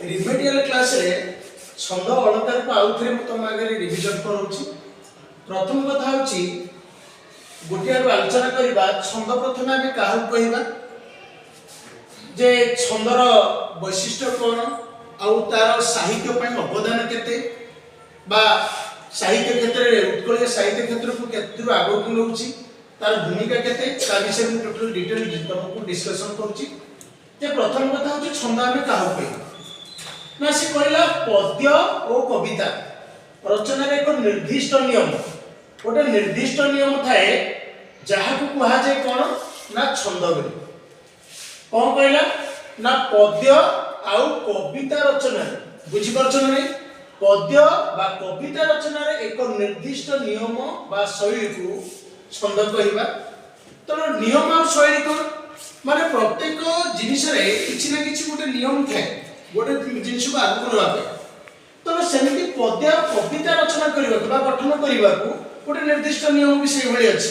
Remedial class रे छंद अलंकार को आउ थे तुम आगे रिविजन करूची। प्रथम कथा होची गोटे आलोचना करबा छंद प्रथम आगे काहू कहबा जे छंदर वैशिष्ट्य कोन आउ तार साहित्य पय अवदान केते बा साहित्य क्षेत्र रे उत्कल साहित्य क्षेत्र को केते आगो को नउची तार भूमिका केते ता विषय में टोटल डिटेल तुमको डिस्कशन करूची। जे प्रथम कथा होची छंद आगे काहू कहबा ना से कहला पद्य और कविता रचना रे एक निर्दिष्ट नियम गोटे निर्दिष्ट नियम थाए जहा को कहा जाय कोन ना छंद बोली। कोन कहला ना पद्य आउ कविता रचना बुझी परछन नै पद्य बा कविता रचना रे एक निर्दिष्ट नियम बा शैली को छंद कहबा। तो नियम और शैली को माने प्रत्येक जिनिस रे किछि ना किछि गोटे नियम थाए गोटे जिनिस को आगु करबा तो सेमिति पद्य कविता रचना करबा बा गठन करबा को गोटे निर्दिष्ट नियम भी सेहि भली अछि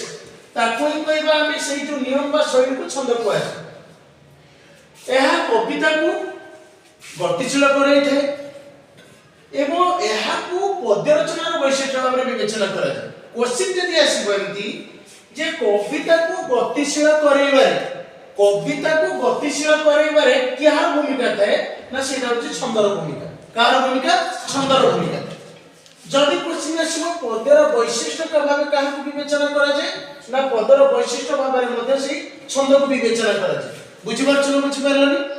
ताको ही कहबा हम सेहि जो नियम बा शैली को छंद कहै। एहा कविता को गतिशील करै थे एवं एहा को पद्य रचना रो वैशिष्ट्य भाव रे विवेचना करा जाय। क्वेश्चन जदी आसी बंती जे कविता को गतिशील करैबारे कविता को गतिशील करैबारे किहार भूमिका थाए ना सेटा होची छंदर भूमिका। कार भूमिका छंदर भूमिका। जदि क्वेश्चन आसीबो पदर वैशिष्ट्य का भाव काहा को विवेचना करा जाय ना पदर वैशिष्ट्य भाव रे मध्ये से छंद को विवेचना करा जाय। बुझि परछन बुझि परलनी